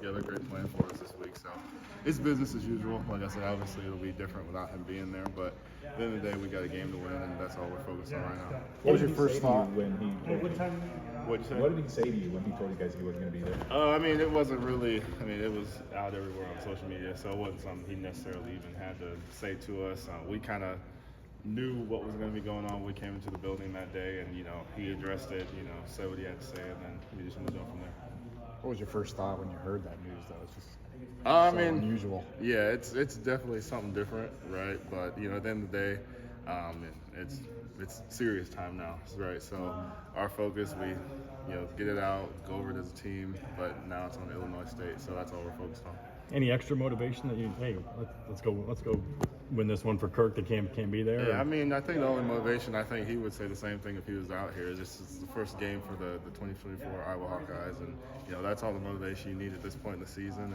together a great plan for us this week. So it's business as usual. Like I said, obviously it'll be different without him being there, but at the end of the day, we got a game to win, and that's all we're focused on right now. What was your first thought What'd you say? What did he say to you when he told you guys he wasn't going to be there? I mean, it wasn't really. I mean, it was out everywhere on social media, so it wasn't something he necessarily even had to say to us. We kind of knew what was going to be going on when we came into the building that day, and he addressed it. Said what he had to say, and then we just moved on from there. What was your first thought when you heard that news, though? It's just I so mean, unusual. Yeah, it's definitely something different, right? But at the end of the day, it's serious time now, right? So our focus, we get it out, go over it as a team, but now it's on Illinois State, so that's all we're focused on. Any extra motivation that let's go win this one for Kirk that can't be there? Yeah, I mean, I think the only motivation, I think he would say the same thing if he was out here. This is the first game for the 2024 Iowa Hawkeyes, and that's all the motivation you need at this point in the season.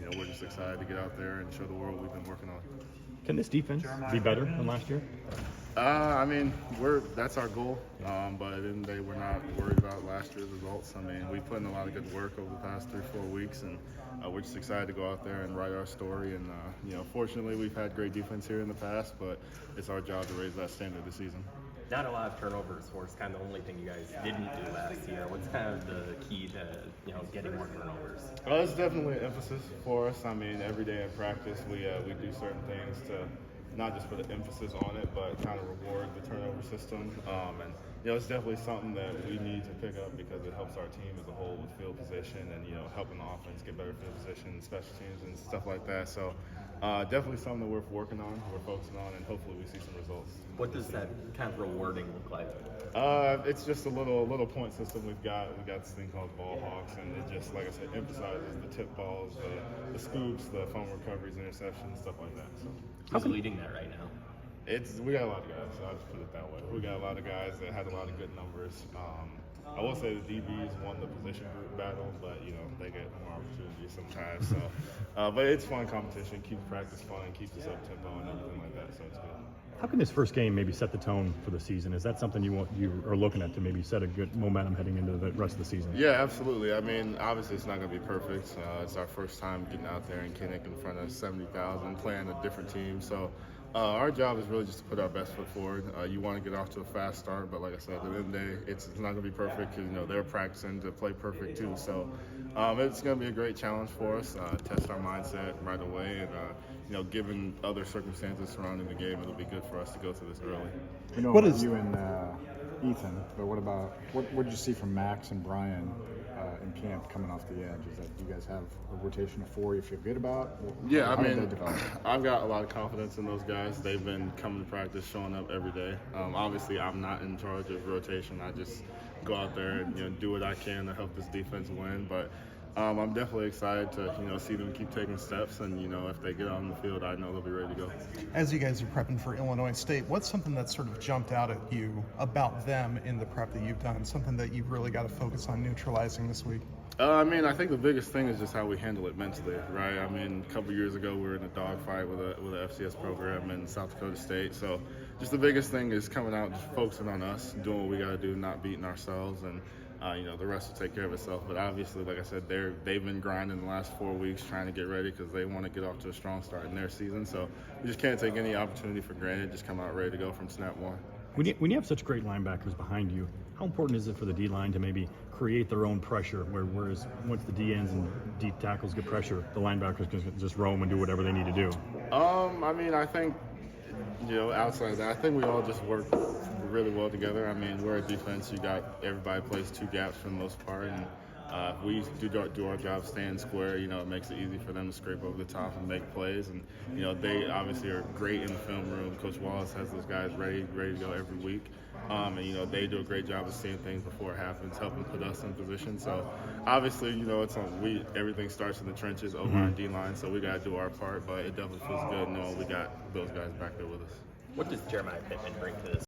And we're just excited to get out there and show the world we've been working on. Can this defense be better than last year? I mean, that's our goal, but at the end of the day, we're not worried about last year's results. I mean, we put in a lot of good work over the past 3-4 weeks, and we're just excited to go out there and write our story. And fortunately, we've had great defense here in the past, but it's our job to raise that standard this season. Not a lot of turnovers was kind of the only thing you guys didn't do last year. What's kind of the key to getting more turnovers? It's definitely an emphasis for us. I mean, every day in practice, we do certain things to not just put an emphasis on it, but kind of reward the turnover system. And it's definitely something that we need to pick up because it helps our team as a whole with field position and helping the offense get better field position, special teams, and stuff like that. So definitely something that we're working on, we're focusing on, and hopefully we see some results. What does that kind of rewarding look like? It's just a little point system we've got. We got this thing called ball hawks, and it just, like I said, emphasizes the tip balls, the scoops, the phone recoveries, interceptions, stuff like that. So who's leading that right now? We got a lot of guys. So I'll just put it that way. We got a lot of guys that had a lot of good numbers. I will say the DBs won the position group battle, but they get more opportunities sometimes. So, but it's fun competition. Keeps practice fun and keeps us up tempo and everything like that. So it's good. How can this first game maybe set the tone for the season? Is that something you are looking at to maybe set a good momentum heading into the rest of the season? Yeah, absolutely. I mean, obviously it's not going to be perfect. It's our first time getting out there in Kinnick in front of 70,000, playing a different team. So our job is really just to put our best foot forward. You want to get off to a fast start, but like I said, at the end of the day, it's not going to be perfect because they're practicing to play perfect too. So it's going to be a great challenge for us. Test our mindset right away, and given other circumstances surrounding the game, it'll be good for us to go through this early. We know about you and Ethan, but what did you see from Max and Brian in camp coming off the edge? Is that you guys have a rotation of 4 you feel good about? Yeah, How I mean, did they develop? I've got a lot of confidence in those guys. They've been coming to practice, showing up every day. Obviously, I'm not in charge of rotation. I just go out there and do what I can to help this defense win. But I'm definitely excited to see them keep taking steps, and if they get on the field, I know they'll be ready to go. As you guys are prepping for Illinois State, what's something that sort of jumped out at you about them in the prep that you've done? Something that you've really got to focus on neutralizing this week? I mean, I think the biggest thing is just how we handle it mentally, right? I mean, a couple years ago, we were in a dogfight with a FCS program in South Dakota State. So just the biggest thing is coming out, just focusing on us, doing what we got to do, not beating ourselves, and the rest will take care of itself. But obviously, like I said, they've been grinding the last 4 weeks trying to get ready because they want to get off to a strong start in their season. So we just can't take any opportunity for granted. Just come out ready to go from snap one. When you have such great linebackers behind you, how important is it for the D-line to maybe create their own pressure, whereas once the D-ends and D tackles get pressure, the linebackers can just roam and do whatever they need to do? I mean, I think, outside of that, I think we all just work really well together. I mean, we're a defense. Everybody plays 2 gaps for the most part, and if we do our job staying square, it makes it easy for them to scrape over the top and make plays. And they obviously are great in the film room. Coach Wallace has those guys ready to go every week. And they do a great job of seeing things before it happens, helping put us in position. So obviously, everything starts in the trenches, O-line, D-line. So we got to do our part, but it definitely feels good knowing we got those guys back there with us. What does Jeremiah Pittman bring to this